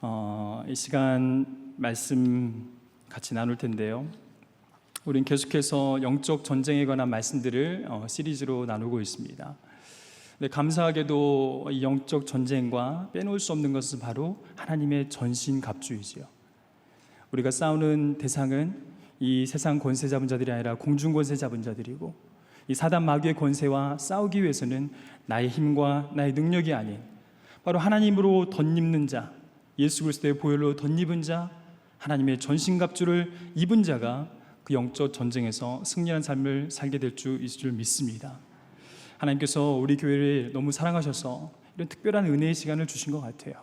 이 시간 말씀 같이 나눌 텐데요. 우린 계속해서 영적 전쟁에 관한 말씀들을 시리즈로 나누고 있습니다. 근데 감사하게도 이 영적 전쟁과 빼놓을 수 없는 것은 바로 하나님의 전신갑주이지요. 우리가 싸우는 대상은 이 세상 권세 잡은 자들이 아니라 공중 권세 잡은 자들이고, 이 사단 마귀의 권세와 싸우기 위해서는 나의 힘과 나의 능력이 아닌 바로 하나님으로 덧입는 자, 예수 그리스도의 보혈로 덧입은 자, 하나님의 전신갑주를 입은 자가 그 영적 전쟁에서 승리한 삶을 살게 될 줄 믿습니다. 하나님께서 우리 교회를 너무 사랑하셔서 이런 특별한 은혜의 시간을 주신 것 같아요.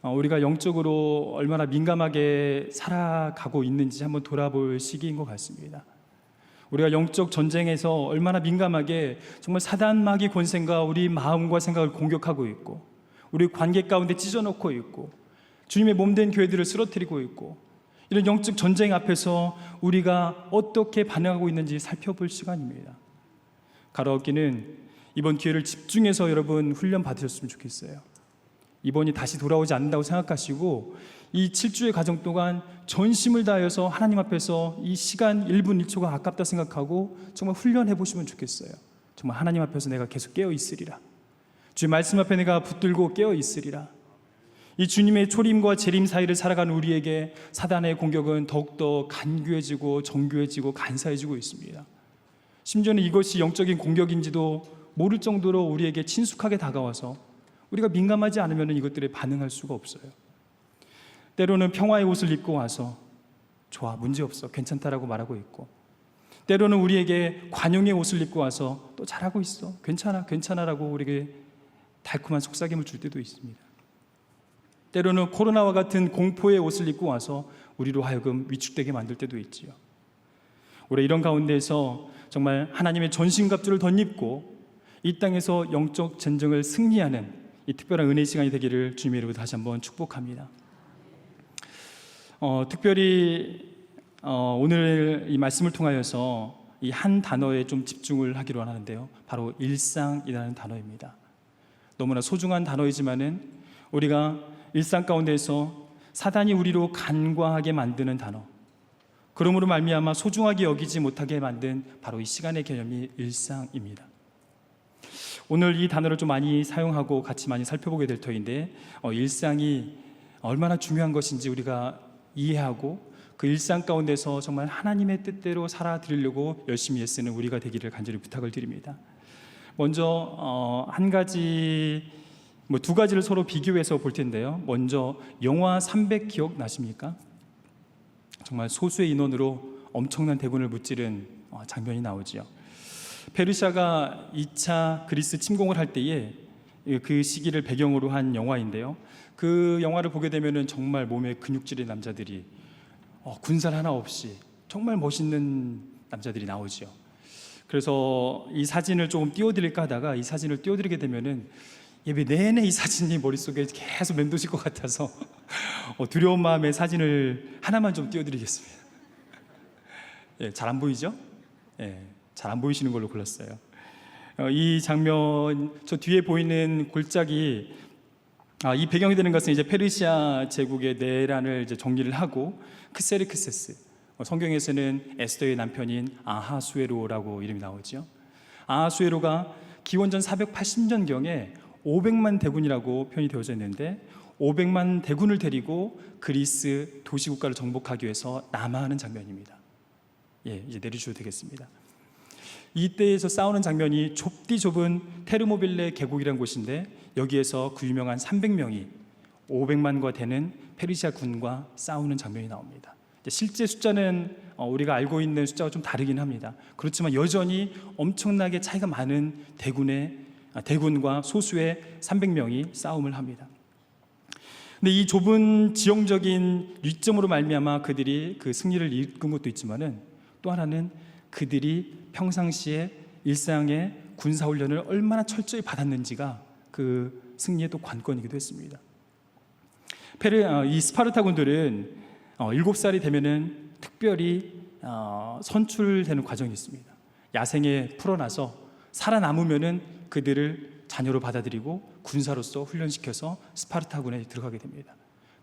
우리가 영적으로 얼마나 민감하게 살아가고 있는지 한번 돌아볼 시기인 것 같습니다. 우리가 영적 전쟁에서 얼마나 민감하게 정말 사단 마귀 권세가 우리 마음과 생각을 공격하고 있고, 우리 관계 가운데 찢어놓고 있고, 주님의 몸된 교회들을 쓰러뜨리고 있고, 이런 영적 전쟁 앞에서 우리가 어떻게 반응하고 있는지 살펴볼 시간입니다. 가라앉기는 이번 기회를 집중해서 여러분 훈련 받으셨으면 좋겠어요. 이번이 다시 돌아오지 않는다고 생각하시고 이 7주의 과정 동안 전심을 다해서 하나님 앞에서 이 시간 1분 1초가 아깝다 생각하고 정말 훈련해 보시면 좋겠어요. 정말 하나님 앞에서 내가 계속 깨어 있으리라, 주의 말씀 앞에 내가 붙들고 깨어 있으리라. 이 주님의 초림과 재림 사이를 살아가는 우리에게 사단의 공격은 더욱더 간교해지고 정교해지고 간사해지고 있습니다. 심지어는 이것이 영적인 공격인지도 모를 정도로 우리에게 친숙하게 다가와서 우리가 민감하지 않으면 이것들에 반응할 수가 없어요. 때로는 평화의 옷을 입고 와서 좋아, 문제없어, 괜찮다라고 말하고 있고, 때로는 우리에게 관용의 옷을 입고 와서 또 잘하고 있어, 괜찮아, 괜찮아라고 우리에게 달콤한 속삭임을 줄 때도 있습니다. 때로는 코로나와 같은 공포의 옷을 입고 와서 우리로 하여금 위축되게 만들 때도 있지요. 우리 이런 가운데에서 정말 하나님의 전신갑주를 덧입고 이 땅에서 영적 전쟁을 승리하는 이 특별한 은혜의 시간이 되기를 주님의 이름으로 다시 한번 축복합니다. 특별히 오늘 이 말씀을 통하여서 이 한 단어에 좀 집중을 하기로 하는데요, 바로 일상이라는 단어입니다. 너무나 소중한 단어이지만은 우리가 일상 가운데에서 사단이 우리로 간과하게 만드는 단어, 그러므로 말미암아 소중하게 여기지 못하게 만든 바로 이 시간의 개념이 일상입니다. 오늘 이 단어를 좀 많이 사용하고 같이 많이 살펴보게 될 터인데, 일상이 얼마나 중요한 것인지 우리가 이해하고 그 일상 가운데서 정말 하나님의 뜻대로 살아드리려고 열심히 애쓰는 우리가 되기를 간절히 부탁을 드립니다. 먼저 한 가지, 두 가지를 서로 비교해서 볼 텐데요. 먼저 영화 300 기억나십니까? 정말 소수의 인원으로 엄청난 대군을 무찌른 장면이 나오지요. 페르시아가 2차 그리스 침공을 할 때에 그 시기를 배경으로 한 영화인데요, 그 영화를 보게 되면 정말 몸에 근육질의 남자들이 군살 하나 없이 정말 멋있는 남자들이 나오지요. 그래서 이 사진을 조금 띄워드릴까 하다가 이 사진을 띄워드리게 되면은 예배 내내 이 사진이 머릿속에 계속 맴도실 것 같아서 두려운 마음에 사진을 하나만 좀 띄워드리겠습니다. 잘 안 보이죠? 잘 안 보이시는 걸로 골랐어요. 이 장면, 저 뒤에 보이는 골짜기, 이 배경이 되는 것은 이제 페르시아 제국의 내란을 이제 정리를 하고 크세르크세스, 성경에서는 에스더의 남편인 아하수에로라고 이름이 나오죠. 아하수에로가 기원전 480년경에 500만 대군이라고 표현이 되어져 있는데, 500만 대군을 데리고 그리스 도시국가를 정복하기 위해서 남하하는 장면입니다. 이제 내려주셔도 되겠습니다. 이때에서 싸우는 장면이 좁디 좁은 테르모빌레 계곡이라는 곳인데, 여기에서 그 유명한 300명이 500만과 되는 페르시아 군과 싸우는 장면이 나옵니다. 실제 숫자는 우리가 알고 있는 숫자가 좀 다르긴 합니다. 그렇지만 여전히 엄청나게 차이가 많은 대군과 소수의 300명이 싸움을 합니다. 근데 이 좁은 지형적인 위점으로 말미암아 그들이 그 승리를 이끈 것도 있지만은, 또 하나는 그들이 평상시에 일상의 군사훈련을 얼마나 철저히 받았는지가 그 승리의 또 관건이기도 했습니다. 이 스파르타군들은 7살이 되면은 특별히 선출되는 과정이 있습니다. 야생에 풀어놔서 살아남으면은 그들을 자녀로 받아들이고 군사로서 훈련시켜서 스파르타군에 들어가게 됩니다.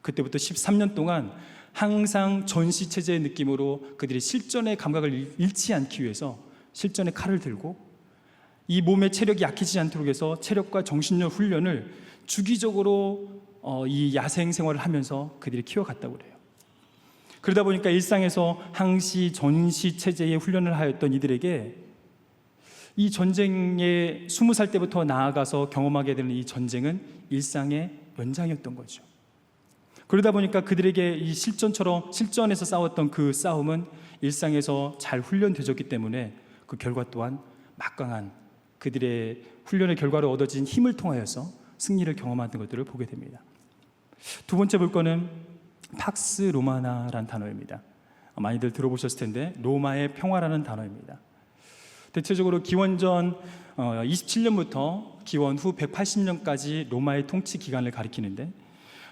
그때부터 13년 동안 항상 전시체제의 느낌으로 그들이 실전의 감각을 잃지 않기 위해서 실전의 칼을 들고 이 몸의 체력이 약해지지 않도록 해서 체력과 정신력 훈련을 주기적으로 이 야생 생활을 하면서 그들이 키워갔다고 그래요. 그러다 보니까 일상에서 항시 전시 체제의 훈련을 하였던 이들에게 이 전쟁에 20살 때부터 나아가서 경험하게 되는 이 전쟁은 일상의 연장이었던 거죠. 그러다 보니까 그들에게 이 실전에서 싸웠던 그 싸움은 일상에서 잘 훈련되었기 때문에 그 결과 또한 막강한 그들의 훈련의 결과로 얻어진 힘을 통하여서 승리를 경험하는 것들을 보게 됩니다. 두 번째 볼 거는 팍스 로마나라는 단어입니다. 많이들 들어보셨을 텐데 로마의 평화라는 단어입니다. 대체적으로 기원전 27년부터 기원 후 180년까지 로마의 통치 기간을 가리키는데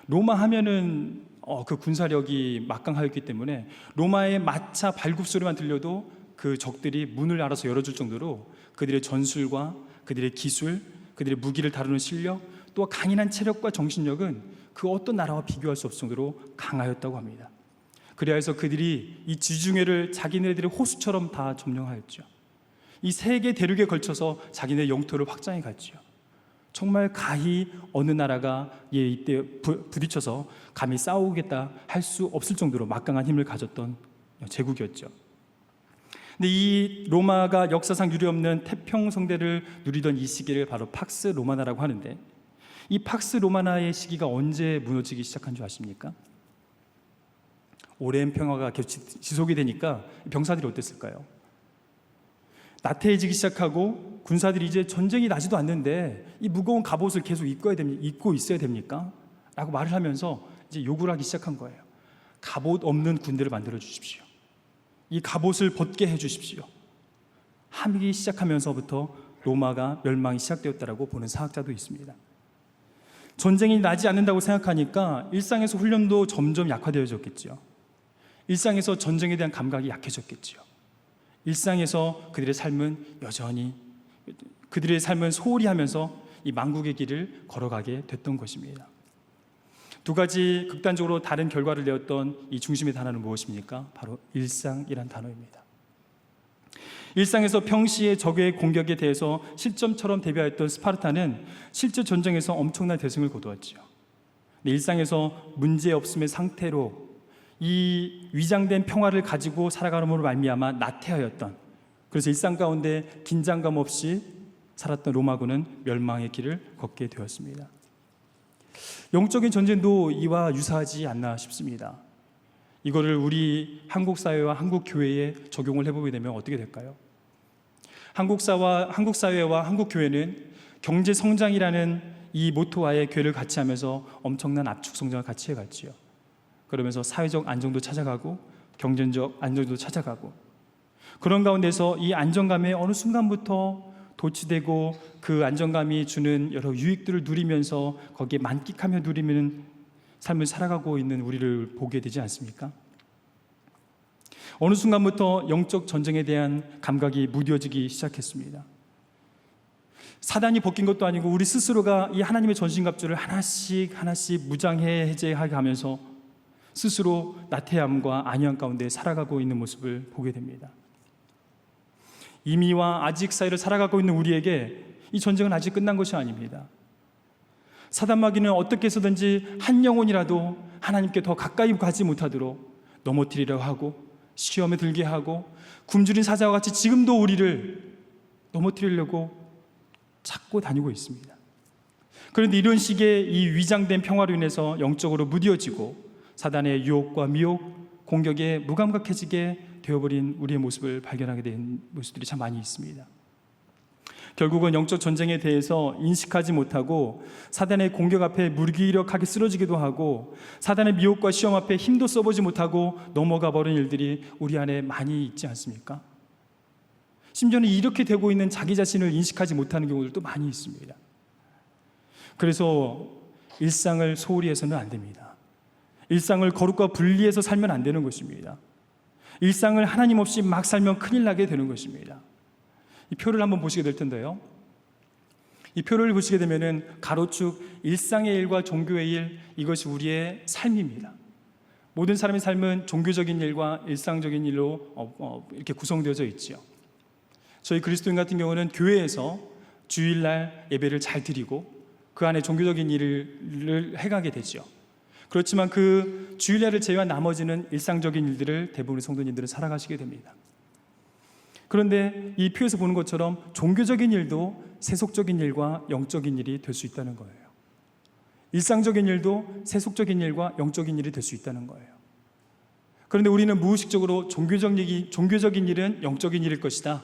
로마 하면은 그 군사력이 막강하였기 때문에 로마의 마차 발굽 소리만 들려도 그 적들이 문을 알아서 열어줄 정도로 그들의 전술과 그들의 기술, 그들의 무기를 다루는 실력, 또 강인한 체력과 정신력은 그 어떤 나라와 비교할 수 없을 정도로 강하였다고 합니다. 그래서 그들이 이 지중해를 자기네들의 호수처럼 다 점령하였죠. 이 세계 대륙에 걸쳐서 자기네 영토를 확장해 갔죠. 정말 가히 어느 나라가 이때 부딪혀서 감히 싸우겠다 할 수 없을 정도로 막강한 힘을 가졌던 제국이었죠. 근데 이 로마가 역사상 유례없는 태평성대를 누리던 이 시기를 바로 팍스 로마나라고 하는데 이 팍스 로마나의 시기가 언제 무너지기 시작한 줄 아십니까? 오랜 평화가 계속 지속이 되니까 병사들이 어땠을까요? 나태해지기 시작하고 군사들이 이제 전쟁이 나지도 않는데 이 무거운 갑옷을 계속 입고 있어야 됩니까? 라고 말을 하면서 이제 요구를 하기 시작한 거예요. 갑옷 없는 군대를 만들어 주십시오. 이 갑옷을 벗게 해 주십시오. 하기 시작하면서부터 로마가 멸망이 시작되었다라고 보는 사학자도 있습니다. 전쟁이 나지 않는다고 생각하니까 일상에서 훈련도 점점 약화되어졌겠죠. 일상에서 전쟁에 대한 감각이 약해졌겠죠. 일상에서 그들의 삶은 여전히 그들의 삶은 소홀히 하면서 이 망국의 길을 걸어가게 됐던 것입니다. 두 가지 극단적으로 다른 결과를 내었던 이 중심의 단어는 무엇입니까? 바로 일상이란 단어입니다. 일상에서 평시의 적의 공격에 대해서 실점처럼 대비하였던 스파르타는 실제 전쟁에서 엄청난 대승을 거두었죠. 일상에서 문제없음의 상태로 이 위장된 평화를 가지고 살아가므로 말미암아 나태하였던, 그래서 일상 가운데 긴장감 없이 살았던 로마군은 멸망의 길을 걷게 되었습니다. 영적인 전쟁도 이와 유사하지 않나 싶습니다. 이거를 우리 한국 사회와 한국 교회에 적용을 해보게 되면 어떻게 될까요? 한국 사회와 한국 교회는 경제 성장이라는 이 모토와의 교회를 같이 하면서 엄청난 압축 성장을 같이 해갔지요. 그러면서 사회적 안정도 찾아가고 경제적 안정도 찾아가고, 그런 가운데서 이 안정감에 어느 순간부터 도취되고 그 안정감이 주는 여러 유익들을 누리면서 거기에 만끽하며 누리는 삶을 살아가고 있는 우리를 보게 되지 않습니까? 어느 순간부터 영적 전쟁에 대한 감각이 무뎌지기 시작했습니다. 사단이 벗긴 것도 아니고 우리 스스로가 이 하나님의 전신갑주를 하나씩 무장해제하게 가면서 스스로 나태함과 안위함 가운데 살아가고 있는 모습을 보게 됩니다. 이미와 아직 사이를 살아가고 있는 우리에게 이 전쟁은 아직 끝난 것이 아닙니다. 사단 마귀는 어떻게 해서든지 한 영혼이라도 하나님께 더 가까이 가지 못하도록 넘어뜨리려고 하고 시험에 들게 하고 굶주린 사자와 같이 지금도 우리를 넘어뜨리려고 찾고 다니고 있습니다. 그런데 이런 식의 이 위장된 평화로 인해서 영적으로 무뎌지고 사단의 유혹과 미혹, 공격에 무감각해지게 되어버린 우리의 모습을 발견하게 된 모습들이 참 많이 있습니다. 결국은 영적 전쟁에 대해서 인식하지 못하고 사단의 공격 앞에 무기력하게 쓰러지기도 하고 사단의 미혹과 시험 앞에 힘도 써보지 못하고 넘어가 버린 일들이 우리 안에 많이 있지 않습니까? 심지어는 이렇게 되고 있는 자기 자신을 인식하지 못하는 경우들도 많이 있습니다. 그래서 일상을 소홀히 해서는 안 됩니다. 일상을 거룩과 분리해서 살면 안 되는 것입니다. 일상을 하나님 없이 막 살면 큰일 나게 되는 것입니다. 이 표를 한번 보시게 될 텐데요, 이 표를 보시게 되면은 가로축 일상의 일과 종교의 일, 이것이 우리의 삶입니다. 모든 사람의 삶은 종교적인 일과 일상적인 일로 이렇게 구성되어져 있지요. 저희 그리스도인 같은 경우는 교회에서 주일날 예배를 잘 드리고 그 안에 종교적인 일을 해가게 되죠. 그렇지만 그 주일날을 제외한 나머지는 일상적인 일들을 대부분의 성도님들은 살아가시게 됩니다. 그런데 이 표에서 보는 것처럼 종교적인 일도 세속적인 일과 영적인 일이 될 수 있다는 거예요. 일상적인 일도 세속적인 일과 영적인 일이 될 수 있다는 거예요. 그런데 우리는 무의식적으로 종교적인 일은 영적인 일일 것이다,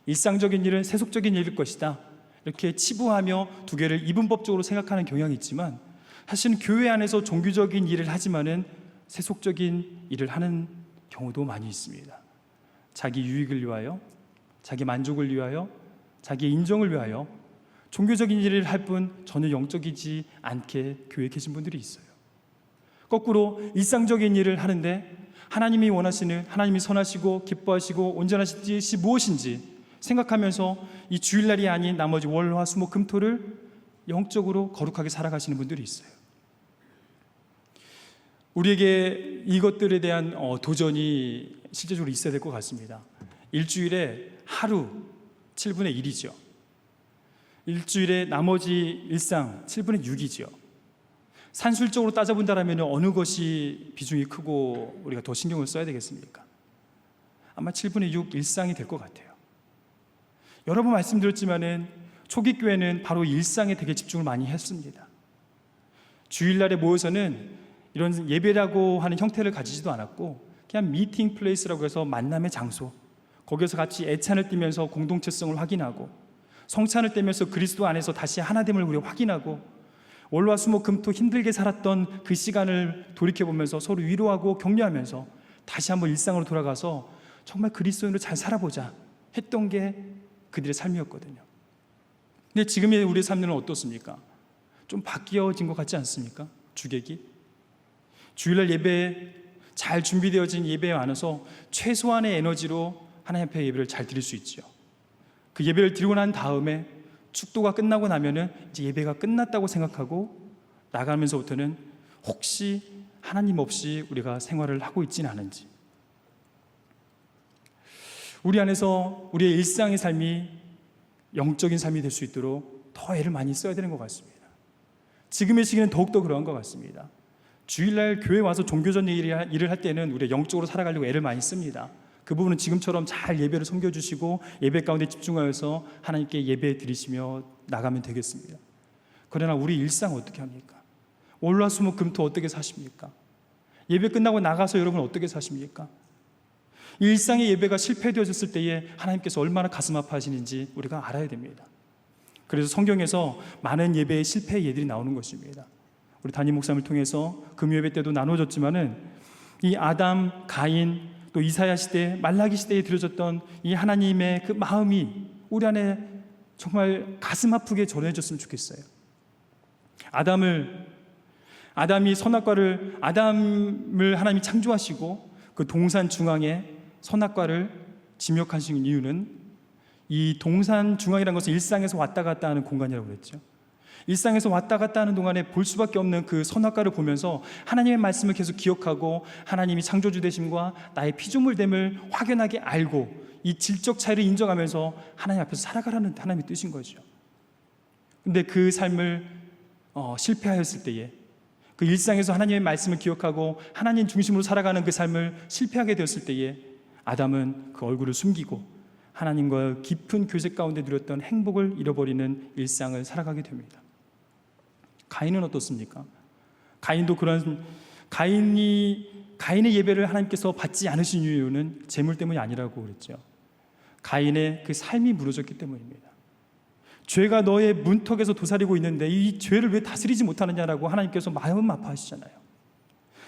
일상적인 일은 세속적인 일일 것이다, 이렇게 치부하며 두 개를 이분법적으로 생각하는 경향이 있지만, 사실은 교회 안에서 종교적인 일을 하지만은 세속적인 일을 하는 경우도 많이 있습니다. 자기 유익을 위하여, 자기 만족을 위하여, 자기의 인정을 위하여 종교적인 일을 할 뿐 전혀 영적이지 않게 교회에 계신 분들이 있어요. 거꾸로 일상적인 일을 하는데 하나님이 원하시는, 하나님이 선하시고 기뻐하시고 온전하신 뜻이 무엇인지 생각하면서 이 주일날이 아닌 나머지 월, 화, 수, 목, 금, 토를 영적으로 거룩하게 살아가시는 분들이 있어요. 우리에게 이것들에 대한 도전이 실제적으로 있어야 될 것 같습니다. 일주일에 하루 7분의 1이죠. 일주일에 나머지 일상 7분의 6이죠. 산술적으로 따져본다면 어느 것이 비중이 크고 우리가 더 신경을 써야 되겠습니까? 아마 7분의 6 일상이 될 것 같아요. 여러 번 말씀드렸지만은 초기 교회는 바로 일상에 되게 집중을 많이 했습니다. 주일날에 모여서는 이런 예배라고 하는 형태를 가지지도 않았고 그냥 미팅 플레이스라고 해서 만남의 장소, 거기서 같이 애찬을 띠면서 공동체성을 확인하고 성찬을 떼면서 그리스도 안에서 다시 하나됨을 우리 확인하고 월화 수목 금토 힘들게 살았던 그 시간을 돌이켜보면서 서로 위로하고 격려하면서 다시 한번 일상으로 돌아가서 정말 그리스도인으로 잘 살아보자 했던 게 그들의 삶이었거든요. 근데 지금의 우리의 삶은 어떻습니까? 좀 바뀌어진 것 같지 않습니까? 주객이 주일날 예배에 잘 준비되어진 예배에 안에서 최소한의 에너지로 하나님 앞에 예배를 잘 드릴 수 있죠. 그 예배를 드리고 난 다음에 축도가 끝나고 나면은 이제 예배가 끝났다고 생각하고 나가면서부터는 혹시 하나님 없이 우리가 생활을 하고 있지는 않은지, 우리 안에서 우리의 일상의 삶이 영적인 삶이 될 수 있도록 더 애를 많이 써야 되는 것 같습니다. 지금의 시기는 더욱더 그러한 것 같습니다. 주일날 교회 와서 종교적인 일을 할 때는 우리가 영적으로 살아가려고 애를 많이 씁니다. 그 부분은 지금처럼 잘 예배를 섬겨주시고 예배 가운데 집중하여서 하나님께 예배 드리시며 나가면 되겠습니다. 그러나 우리 일상 어떻게 합니까? 월화 수목 금토 어떻게 사십니까? 예배 끝나고 나가서 여러분 어떻게 사십니까? 일상의 예배가 실패되어졌을 때에 하나님께서 얼마나 가슴 아파하시는지 우리가 알아야 됩니다. 그래서 성경에서 많은 예배의 실패의 예들이 나오는 것입니다. 우리 담임 목사님을 통해서 금요예배 때도 나눠졌지만은 이 아담, 가인, 또 이사야 시대, 말라기 시대에 드려졌던 이 하나님의 그 마음이 우리 안에 정말 가슴 아프게 전해졌으면 좋겠어요. 아담이 선악과를, 아담을 하나님이 창조하시고 그 동산 중앙에 선악과를 지목하신 이유는 이 동산 중앙이라는 것은 일상에서 왔다 갔다 하는 공간이라고 그랬죠. 일상에서 왔다 갔다 하는 동안에 볼 수밖에 없는 그 선악과를 보면서 하나님의 말씀을 계속 기억하고 하나님이 창조주 되심과 나의 피조물됨을 확연하게 알고 이 질적 차이를 인정하면서 하나님 앞에서 살아가라는 하나님의 뜻인 거죠. 근데 그 삶을 실패하였을 때에, 그 일상에서 하나님의 말씀을 기억하고 하나님 중심으로 살아가는 그 삶을 실패하게 되었을 때에 아담은 그 얼굴을 숨기고 하나님과 깊은 교제 가운데 누렸던 행복을 잃어버리는 일상을 살아가게 됩니다. 가인은 어떻습니까? 가인도 그런 가인의 예배를 하나님께서 받지 않으신 이유는 재물 때문이 아니라고 그랬죠. 가인의 그 삶이 무너졌기 때문입니다. 죄가 너의 문턱에서 도사리고 있는데 이 죄를 왜 다스리지 못하느냐라고 하나님께서 마음 아파하시잖아요.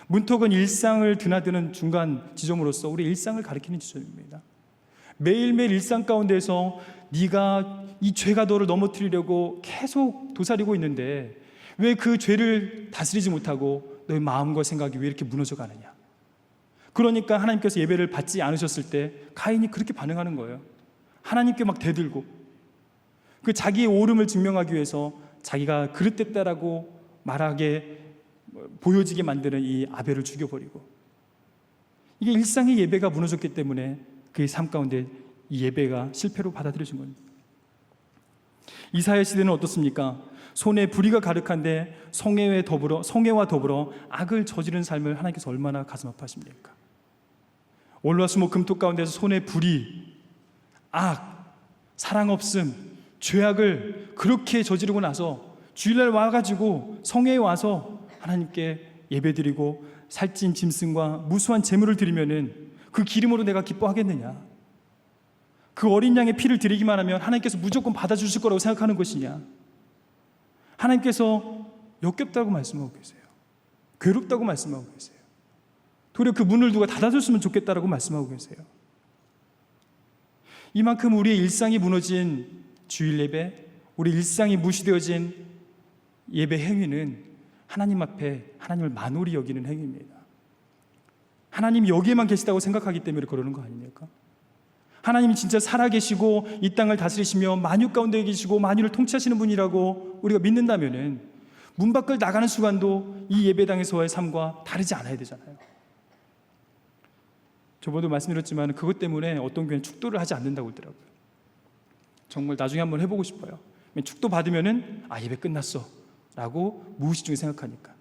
문턱은 일상을 드나드는 중간 지점으로서 우리 일상을 가리키는 지점입니다. 매일매일 일상 가운데서 네가 이 죄가 너를 넘어뜨리려고 계속 도사리고 있는데 왜 그 죄를 다스리지 못하고 너의 마음과 생각이 왜 이렇게 무너져 가느냐. 그러니까 하나님께서 예배를 받지 않으셨을 때 가인이 그렇게 반응하는 거예요. 하나님께 막 대들고 그 자기의 옳음을 증명하기 위해서 자기가 그릇됐다라고 말하게 보여지게 만드는 이 아벨을 죽여버리고, 이게 일상의 예배가 무너졌기 때문에 그의 삶 가운데 이 예배가 실패로 받아들여진 겁니다. 이사야 시대는 어떻습니까? 손에 불의가 가득한데 성애와 더불어 악을 저지른 삶을 하나님께서 얼마나 가슴 아파하십니까? 월화수목 금토 가운데서 손에 불의, 악, 사랑 없음, 죄악을 그렇게 저지르고 나서 주일날 와가지고 성회에 와서 하나님께 예배드리고 살찐 짐승과 무수한 제물을 드리면은 그 기름으로 내가 기뻐하겠느냐? 그 어린 양의 피를 드리기만 하면 하나님께서 무조건 받아주실 거라고 생각하는 것이냐? 하나님께서 역겹다고 말씀하고 계세요. 괴롭다고 말씀하고 계세요. 도리어 그 문을 누가 닫아줬으면 좋겠다라고 말씀하고 계세요. 이만큼 우리의 일상이 무너진 주일 예배, 우리 일상이 무시되어진 예배 행위는 하나님 앞에 하나님을 만홀히 여기는 행위입니다. 하나님이 여기에만 계시다고 생각하기 때문에 그러는 거 아닙니까? 하나님이 진짜 살아계시고 이 땅을 다스리시며 만유 가운데 계시고 만유를 통치하시는 분이라고 우리가 믿는다면은 문 밖을 나가는 순간도 이 예배당에서의 삶과 다르지 않아야 되잖아요. 저번에도 말씀드렸지만 그것 때문에 어떤 교회는 축도를 하지 않는다고 그러더라고요. 정말 나중에 한번 해보고 싶어요. 축도 받으면은 예배 끝났어 라고 무의식 중에 생각하니까.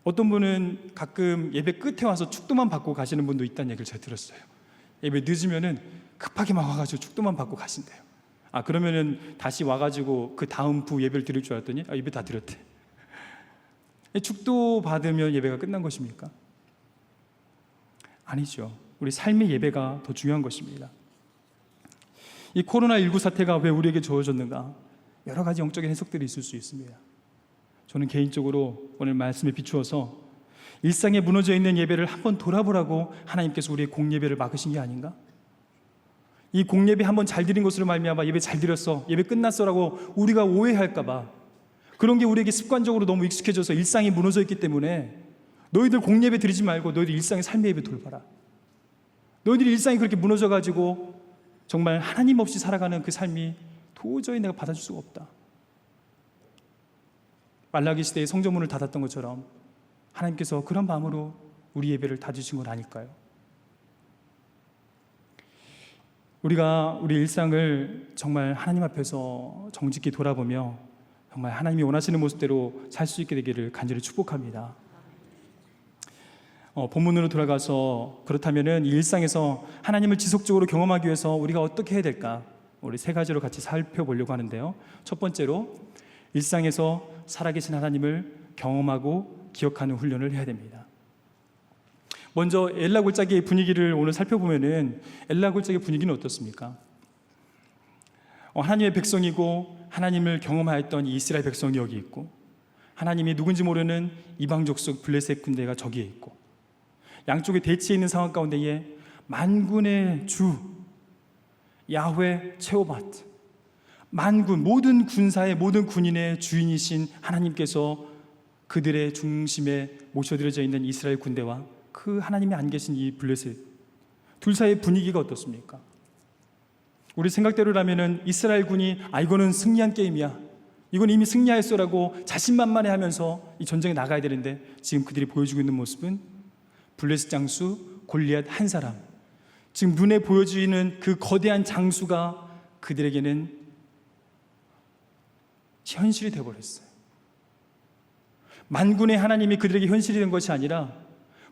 어떤 분은 가끔 예배 끝에 와서 축도만 받고 가시는 분도 있다는 얘기를 제가 들었어요. 예배 늦으면은 급하게 막 와가지고 축도만 받고 가신대요. 그러면은 다시 와가지고 그 다음 부 예배를 드릴 줄 알았더니 예배 다 드렸대. 축도 받으면 예배가 끝난 것입니까? 아니죠. 우리 삶의 예배가 더 중요한 것입니다. 이 코로나19 사태가 왜 우리에게 주어졌는가? 여러 가지 영적인 해석들이 있을 수 있습니다. 저는 개인적으로 오늘 말씀에 비추어서 일상에 무너져 있는 예배를 한번 돌아보라고 하나님께서 우리의 공예배를 막으신 게 아닌가? 이 공예배 한번 잘 드린 것으로 말미암아 예배 잘 드렸어, 예배 끝났어라고 우리가 오해할까 봐, 그런 게 우리에게 습관적으로 너무 익숙해져서 일상이 무너져 있기 때문에 너희들 공예배 드리지 말고 너희들 일상의 삶의 예배 돌봐라. 너희들이 일상이 그렇게 무너져가지고 정말 하나님 없이 살아가는 그 삶이 도저히 내가 받아줄 수가 없다. 말라기 시대에 성전문을 닫았던 것처럼 하나님께서 그런 마음으로 우리 예배를 닫으신 건 아닐까요? 우리가 우리 일상을 정말 하나님 앞에서 정직히 돌아보며 정말 하나님이 원하시는 모습대로 살 수 있게 되기를 간절히 축복합니다. 본문으로 돌아가서 그렇다면은 이 일상에서 하나님을 지속적으로 경험하기 위해서 우리가 어떻게 해야 될까? 우리 세 가지로 같이 살펴보려고 하는데요. 첫 번째로 일상에서 살아계신 하나님을 경험하고 기억하는 훈련을 해야 됩니다. 먼저 엘라 골짜기의 분위기를 오늘 살펴보면은 엘라 골짜기의 분위기는 어떻습니까? 하나님의 백성이고 하나님을 경험하였던 이스라엘 백성이 여기 있고, 하나님이 누군지 모르는 이방 족속 블레셋 군대가 저기에 있고, 양쪽에 대치해 있는 상황 가운데에 만군의 주 야훼 체오바트, 만군, 모든 군사의 모든 군인의 주인이신 하나님께서 그들의 중심에 모셔드려져 있는 이스라엘 군대와 그 하나님이 안 계신 이 블레셋 둘 사이의 분위기가 어떻습니까? 우리 생각대로라면은 이스라엘 군이 이거는 승리한 게임이야, 이건 이미 승리하였어라고 자신만만해하면서 이 전쟁에 나가야 되는데, 지금 그들이 보여주고 있는 모습은 블레셋 장수 골리앗 한 사람, 지금 눈에 보여지는 그 거대한 장수가 그들에게는 현실이 되어버렸어요. 만군의 하나님이 그들에게 현실이 된 것이 아니라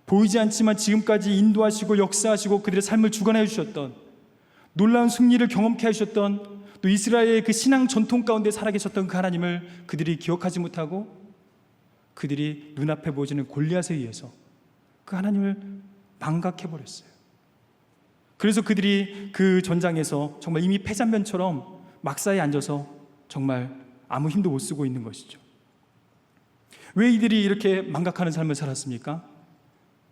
보이지 않지만 지금까지 인도하시고 역사하시고 그들의 삶을 주관해 주셨던, 놀라운 승리를 경험케 하셨던, 또 이스라엘의 그 신앙 전통 가운데 살아계셨던 그 하나님을 그들이 기억하지 못하고 그들이 눈앞에 보여지는 골리앗에 의해서 그 하나님을 망각해버렸어요. 그래서 그들이 그 전장에서 정말 이미 패잔변처럼 막사에 앉아서 정말 아무 힘도 못 쓰고 있는 것이죠. 왜 이들이 이렇게 망각하는 삶을 살았습니까?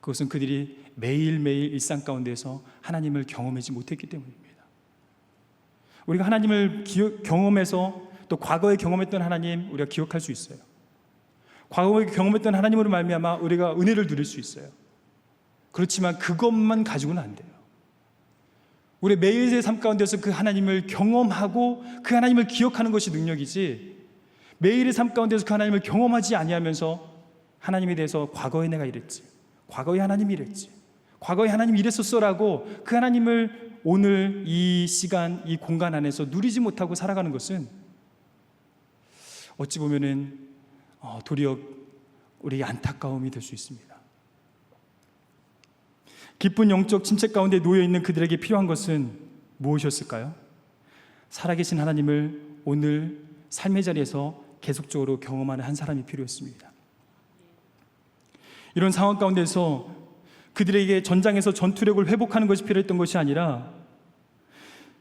그것은 그들이 매일매일 일상 가운데서 하나님을 경험하지 못했기 때문입니다. 우리가 하나님을 경험해서 또 과거에 경험했던 하나님 우리가 기억할 수 있어요. 과거에 경험했던 하나님으로 말미암아 우리가 은혜를 누릴 수 있어요. 그렇지만 그것만 가지고는 안 돼요. 우리 매일의 삶 가운데서 그 하나님을 경험하고 그 하나님을 기억하는 것이 능력이지, 매일의 삶 가운데서 그 하나님을 경험하지 아니하면서 하나님에 대해서 과거에 내가 이랬지, 과거에 하나님이 이랬지, 과거에 하나님이 이랬었어라고 그 하나님을 오늘 이 시간, 이 공간 안에서 누리지 못하고 살아가는 것은 어찌 보면은 도리어 우리의 안타까움이 될 수 있습니다. 깊은 영적 침체 가운데 놓여있는 그들에게 필요한 것은 무엇이었을까요? 살아계신 하나님을 오늘 삶의 자리에서 계속적으로 경험하는 한 사람이 필요했습니다. 이런 상황 가운데서 그들에게 전장에서 전투력을 회복하는 것이 필요했던 것이 아니라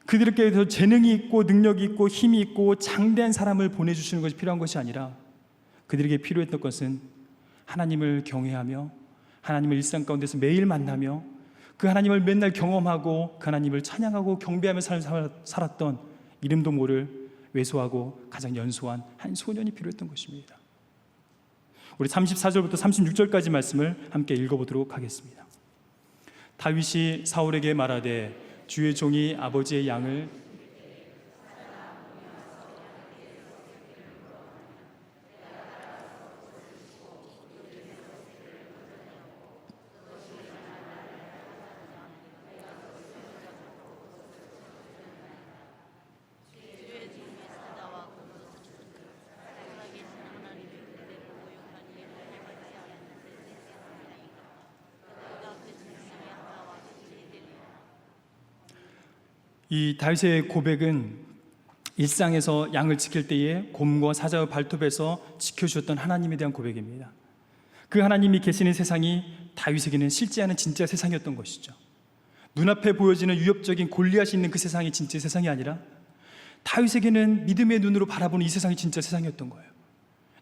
그들에게 더 재능이 있고 능력이 있고 힘이 있고 장대한 사람을 보내주시는 것이 필요한 것이 아니라 그들에게 필요했던 것은 하나님을 경외하며 하나님을 일상 가운데서 매일 만나며 그 하나님을 맨날 경험하고 그 하나님을 찬양하고 경배하며 살았던 이름도 모를 왜소하고 가장 연소한 한 소년이 필요했던 것입니다. 우리 34절부터 36절까지 말씀을 함께 읽어보도록 하겠습니다. 다윗이 사울에게 말하되 주의 종이 아버지의 양을 이 다윗의 고백은 일상에서 양을 지킬 때에 곰과 사자의 발톱에서 지켜주셨던 하나님에 대한 고백입니다. 그 하나님이 계시는 세상이 다윗에게는 실제하는 진짜 세상이었던 것이죠. 눈앞에 보여지는 위협적인 골리앗이 있는 그 세상이 진짜 세상이 아니라 다윗에게는 믿음의 눈으로 바라보는 이 세상이 진짜 세상이었던 거예요.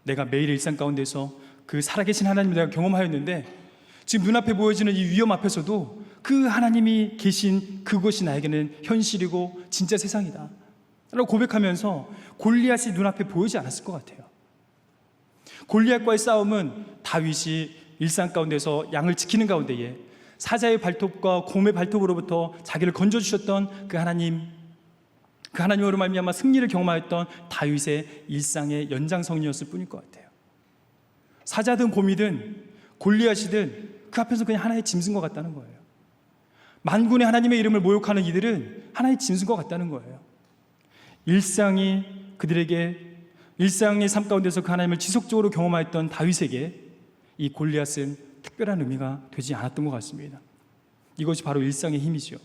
내가 매일 일상 가운데서 그 살아계신 하나님을 내가 경험하였는데 지금 눈앞에 보여지는 이 위험 앞에서도 그 하나님이 계신 그것이 나에게는 현실이고 진짜 세상이다 라고 고백하면서 골리앗이 눈앞에 보이지 않았을 것 같아요. 골리앗과의 싸움은 다윗이 일상 가운데서 양을 지키는 가운데에 사자의 발톱과 곰의 발톱으로부터 자기를 건져주셨던 그 하나님으로 말미암아 승리를 경험하였던 다윗의 일상의 연장선이었을 뿐일 것 같아요. 사자든 곰이든 골리앗이든 그 앞에서 그냥 하나의 짐승 것 같다는 거예요. 만군의 하나님의 이름을 모욕하는 이들은 하나의 짐승 것 같다는 거예요. 일상이 그들에게 일상의 삶 가운데서 그 하나님을 지속적으로 경험하였던 다윗에게 이 골리앗은 특별한 의미가 되지 않았던 것 같습니다. 이것이 바로 일상의 힘이죠.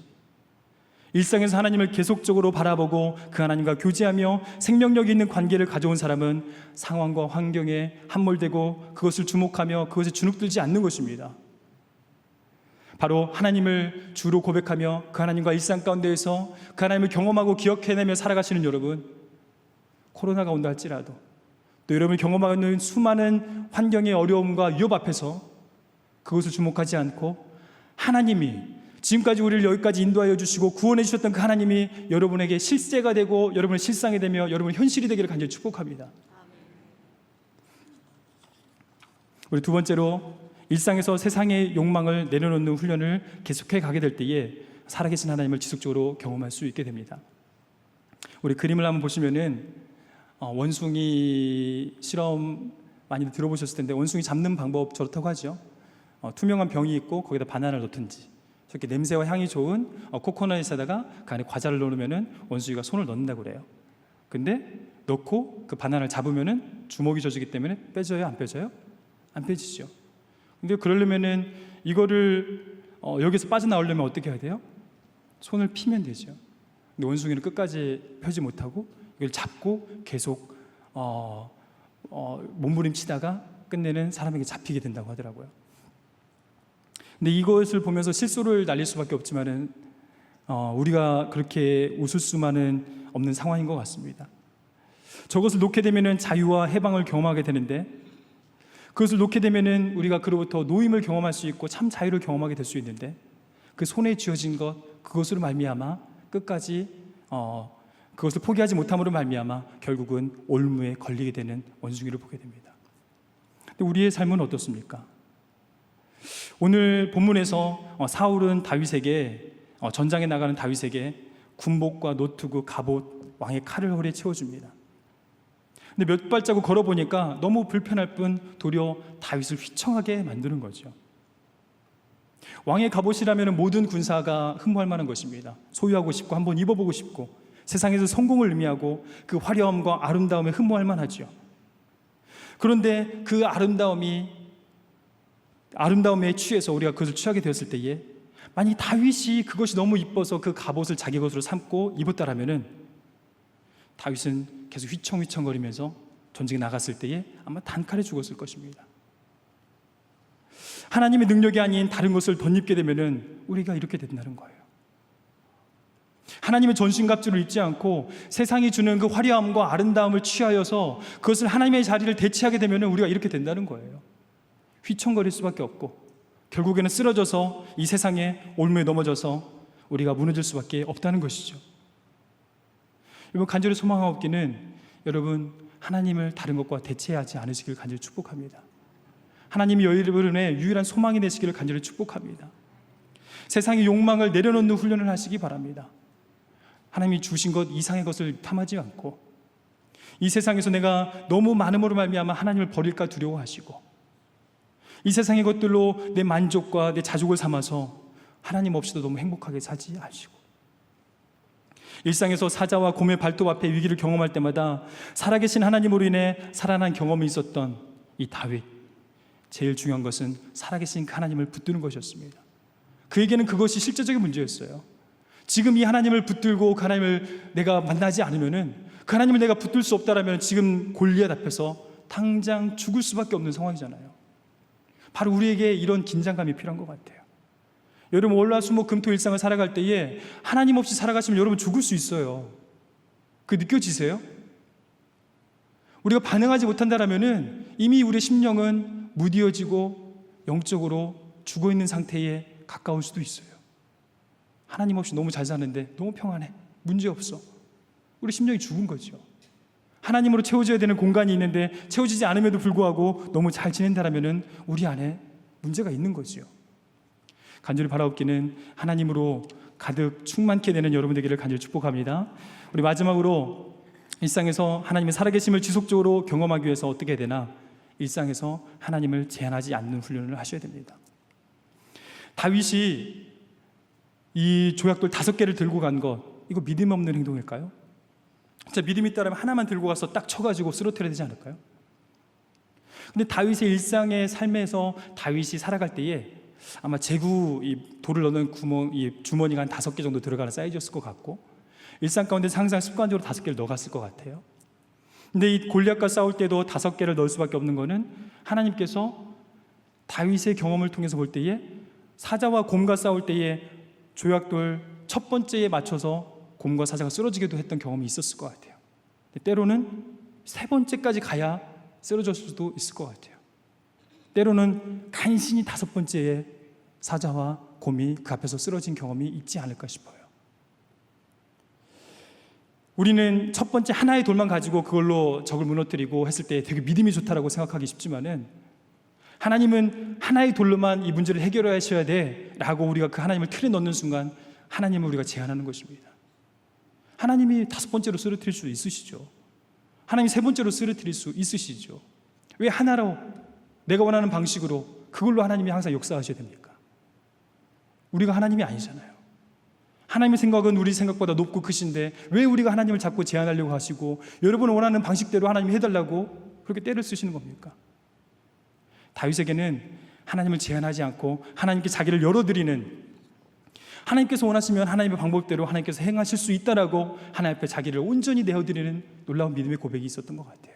일상에서 하나님을 계속적으로 바라보고 그 하나님과 교제하며 생명력 있는 관계를 가져온 사람은 상황과 환경에 함몰되고 그것을 주목하며 그것에 주눅들지 않는 것입니다. 바로 하나님을 주로 고백하며 그 하나님과 일상 가운데에서 그 하나님을 경험하고 기억해내며 살아가시는 여러분, 코로나가 온다 할지라도 또 여러분이 경험하는 수많은 환경의 어려움과 위협 앞에서 그것을 주목하지 않고 하나님이 지금까지 우리를 여기까지 인도하여 주시고 구원해 주셨던 그 하나님이 여러분에게 실제가 되고 여러분의 실상이 되며 여러분의 현실이 되기를 간절히 축복합니다. 우리 두 번째로 일상에서 세상의 욕망을 내려놓는 훈련을 계속해 가게 될 때에 살아계신 하나님을 지속적으로 경험할 수 있게 됩니다. 우리 그림을 한번 보시면은 원숭이 실험 많이 들어보셨을 텐데 원숭이 잡는 방법 저렇다고 하죠. 투명한 병이 있고 거기다 바나나를 넣든지 저렇게 냄새와 향이 좋은 코코넛에다가 그 안에 과자를 넣으면은 원숭이가 손을 넣는다고 그래요. 근데 넣고 그 바나나를 잡으면은 주먹이 져지기 때문에 빼져요? 안 빼져요? 안 빼지죠. 근데 그러려면은 이거를 여기서 빠져나오려면 어떻게 해야 돼요? 손을 피면 되죠. 근데 원숭이는 끝까지 펴지 못하고 이걸 잡고 계속 몸부림치다가 끝내는 사람에게 잡히게 된다고 하더라고요. 근데 이것을 보면서 실수를 날릴 수밖에 없지만은 우리가 그렇게 웃을 수만은 없는 상황인 것 같습니다. 저것을 놓게 되면은 자유와 해방을 경험하게 되는데 그것을 놓게 되면은 우리가 그로부터 노임을 경험할 수 있고 참 자유를 경험하게 될 수 있는데 그 손에 쥐어진 것 그것으로 말미암아 끝까지 그것을 포기하지 못함으로 말미암아 결국은 올무에 걸리게 되는 원숭이를 보게 됩니다. 근데 우리의 삶은 어떻습니까? 오늘 본문에서 사울은 다윗에게 전장에 나가는 다윗에게 군복과 노트구, 갑옷, 왕의 칼을 허리에 채워줍니다. 근데 몇 발자국 걸어보니까 너무 불편할 뿐 도리어 다윗을 휘청하게 만드는 거죠. 왕의 갑옷이라면 모든 군사가 흠모할 만한 것입니다. 소유하고 싶고 한번 입어보고 싶고 세상에서 성공을 의미하고 그 화려함과 아름다움에 흠모할 만하죠. 그런데 그 아름다움에 취해서 우리가 그것을 취하게 되었을 때에 만약 다윗이 그것이 너무 이뻐서 그 갑옷을 자기 것으로 삼고 입었다라면은 다윗은 계속 휘청휘청거리면서 전쟁에 나갔을 때에 아마 단칼에 죽었을 것입니다. 하나님의 능력이 아닌 다른 것을 덧입게 되면은 우리가 이렇게 된다는 거예요. 하나님의 전신갑주를 입지 않고 세상이 주는 그 화려함과 아름다움을 취하여서 그것을 하나님의 자리를 대체하게 되면은 우리가 이렇게 된다는 거예요. 휘청거릴 수밖에 없고 결국에는 쓰러져서 이 세상에 올무에 넘어져서 우리가 무너질 수밖에 없다는 것이죠. 여러분, 간절히 소망하옵기는 여러분 하나님을 다른 것과 대체하지 않으시길 간절히 축복합니다. 하나님이 여러분의 유일한 소망이 되시기를 간절히 축복합니다. 세상의 욕망을 내려놓는 훈련을 하시기 바랍니다. 하나님이 주신 것 이상의 것을 탐하지 않고 이 세상에서 내가 너무 많음으로 말미암아 하나님을 버릴까 두려워하시고 이 세상의 것들로 내 만족과 내 자족을 삼아서 하나님 없이도 너무 행복하게 살지 않으시고 일상에서 사자와 곰의 발톱 앞에 위기를 경험할 때마다 살아계신 하나님으로 인해 살아난 경험이 있었던 이 다윗, 제일 중요한 것은 살아계신 하나님을 붙드는 것이었습니다. 그에게는 그것이 실제적인 문제였어요. 지금 이 하나님을 붙들고 그 하나님을 내가 만나지 않으면은 그 하나님을 내가 붙들 수 없다라면 지금 골리앗 앞에서 당장 죽을 수밖에 없는 상황이잖아요. 바로 우리에게 이런 긴장감이 필요한 것 같아요. 여러분, 월화수목 금토 일상을 살아갈 때에 하나님 없이 살아가시면 여러분 죽을 수 있어요. 그 느껴지세요? 우리가 반응하지 못한다라면은 이미 우리의 심령은 무디어지고 영적으로 죽어있는 상태에 가까울 수도 있어요. 하나님 없이 너무 잘 사는데 너무 평안해, 문제없어. 우리 심령이 죽은 거죠. 하나님으로 채워져야 되는 공간이 있는데 채워지지 않음에도 불구하고 너무 잘 지낸다라면은 우리 안에 문제가 있는 거죠. 간절히 바라옵기는 하나님으로 가득 충만케 되는 여러분 되기를 간절히 축복합니다. 우리 마지막으로 일상에서 하나님의 살아계심을 지속적으로 경험하기 위해서 어떻게 해야 되나? 일상에서 하나님을 제한하지 않는 훈련을 하셔야 됩니다. 다윗이 이 조약돌 5개를 들고 간 것, 이거 믿음 없는 행동일까요? 진짜 믿음이 있다면 하나만 들고 가서 딱 쳐가지고 쓰러뜨려야 되지 않을까요? 근데 다윗의 일상의 삶에서 다윗이 살아갈 때에 아마 제구, 이 돌을 넣는 구멍, 이 주머니가 한 5개 정도 들어가는 사이즈였을 것 같고 일상 가운데 항상 습관적으로 5개를 넣어갔을 것 같아요. 근데 이 골리앗과 싸울 때도 5개를 넣을 수밖에 없는 거는 하나님께서 다윗의 경험을 통해서 볼 때에 사자와 곰과 싸울 때에 조약돌 첫 번째에 맞춰서 곰과 사자가 쓰러지기도 했던 경험이 있었을 것 같아요. 때로는 3번째까지 가야 쓰러질 수도 있을 것 같아요. 때로는 간신히 5번째에 사자와 곰이 그 앞에서 쓰러진 경험이 있지 않을까 싶어요. 우리는 첫 번째 하나의 돌만 가지고 그걸로 적을 무너뜨리고 했을 때 되게 믿음이 좋다라고 생각하기 쉽지만은 하나님은 하나의 돌로만 이 문제를 해결하셔야 돼 라고 우리가 그 하나님을 틀에 넣는 순간 하나님을 우리가 제한하는 것입니다. 하나님이 5번째로 쓰러뜨릴 수 있으시죠. 하나님이 3번째로 쓰러뜨릴 수 있으시죠. 왜 하나로 내가 원하는 방식으로 그걸로 하나님이 항상 역사하셔야 됩니까? 우리가 하나님이 아니잖아요. 하나님의 생각은 우리 생각보다 높고 크신데 왜 우리가 하나님을 자꾸 제한하려고 하시고 여러분 원하는 방식대로 하나님이 해달라고 그렇게 때를 쓰시는 겁니까? 다윗에게는 하나님을 제한하지 않고 하나님께 자기를 열어드리는, 하나님께서 원하시면 하나님의 방법대로 하나님께서 행하실 수 있다라고 하나님 앞에 자기를 온전히 내어드리는 놀라운 믿음의 고백이 있었던 것 같아요.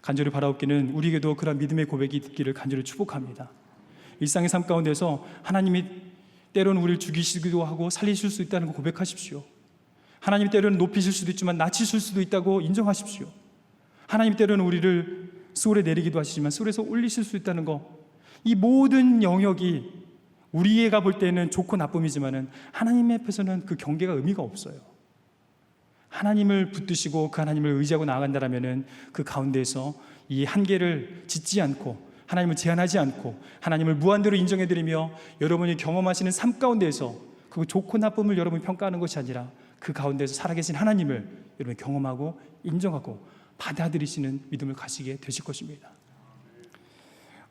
간절히 바라옵기는 우리에게도 그런 믿음의 고백이 있기를 간절히 축복합니다. 일상의 삶 가운데서 하나님이 때로는 우리를 죽이시기도 하고 살리실 수 있다는 거 고백하십시오. 하나님 때로는 높이실 수도 있지만 낮추실 수도 있다고 인정하십시오. 하나님 때로는 우리를 수월에 내리기도 하시지만 수월에서 올리실 수 있다는 거, 이 모든 영역이 우리가 볼 때는 좋고 나쁨이지만은 하나님 앞에서는 그 경계가 의미가 없어요. 하나님을 붙드시고 그 하나님을 의지하고 나아간다라면은 그 가운데에서 이 한계를 짓지 않고 하나님을 제한하지 않고 하나님을 무한대로 인정해드리며 여러분이 경험하시는 삶 가운데에서 그 좋고 나쁨을 여러분이 평가하는 것이 아니라 그 가운데서 살아계신 하나님을 여러분이 경험하고 인정하고 받아들이시는 믿음을 가지게 되실 것입니다.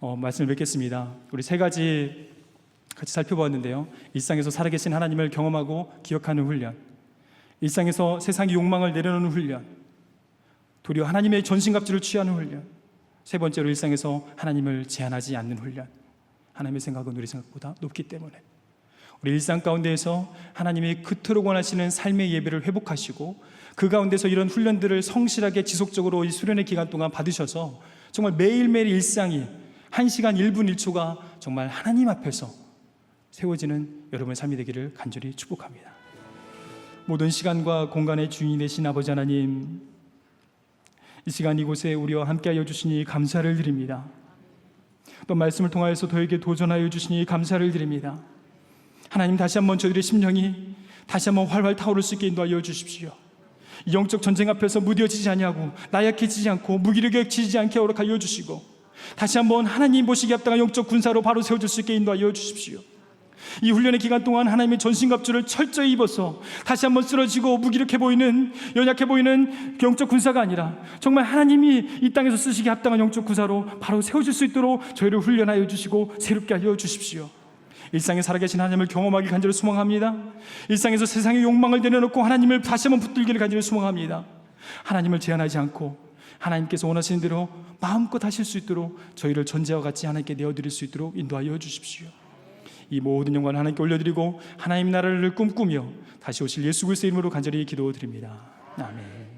말씀을 맺겠습니다. 우리 세 가지 같이 살펴보았는데요. 일상에서 살아계신 하나님을 경험하고 기억하는 훈련, 일상에서 세상의 욕망을 내려놓는 훈련, 도리어 하나님의 전신갑주를 취하는 훈련, 세 번째로 일상에서 하나님을 제한하지 않는 훈련. 하나님의 생각은 우리 생각보다 높기 때문에 우리 일상 가운데에서 하나님이 그토록 원하시는 삶의 예배를 회복하시고 그 가운데서 이런 훈련들을 성실하게 지속적으로 이 수련의 기간 동안 받으셔서 정말 매일매일 일상이 1시간 1분 1초가 정말 하나님 앞에서 세워지는 여러분의 삶이 되기를 간절히 축복합니다. 모든 시간과 공간의 주인이 되신 아버지 하나님, 이 시간 이곳에 우리와 함께하여 주시니 감사를 드립니다. 또 말씀을 통하여서 저에게 도전하여 주시니 감사를 드립니다. 하나님, 다시 한번 저희들의 심령이 다시 한번 활활 타오를 수 있게 인도하여 주십시오. 영적 전쟁 앞에서 무뎌지지 아니하고 나약해지지 않고 무기력해지지 않게 허락하여 주시고 다시 한번 하나님 보시기에 합당한 영적 군사로 바로 세워질 수 있게 인도하여 주십시오. 이 훈련의 기간 동안 하나님의 전신갑주를 철저히 입어서 다시 한번 쓰러지고 무기력해 보이는, 연약해 보이는 영적 군사가 아니라 정말 하나님이 이 땅에서 쓰시기에 합당한 영적 군사로 바로 세워질 수 있도록 저희를 훈련하여 주시고 새롭게 하여 주십시오. 일상에 살아계신 하나님을 경험하기 간절히 소망합니다. 일상에서 세상의 욕망을 내려놓고 하나님을 다시 한번 붙들기를 간절히 소망합니다. 하나님을 제한하지 않고 하나님께서 원하시는 대로 마음껏 하실 수 있도록 저희를 전제와 같이 하나님께 내어드릴 수 있도록 인도하여 주십시오. 이 모든 영광을 하나님께 올려드리고 하나님 나라를 꿈꾸며 다시 오실 예수 그리스도의 이름으로 간절히 기도드립니다. 아멘.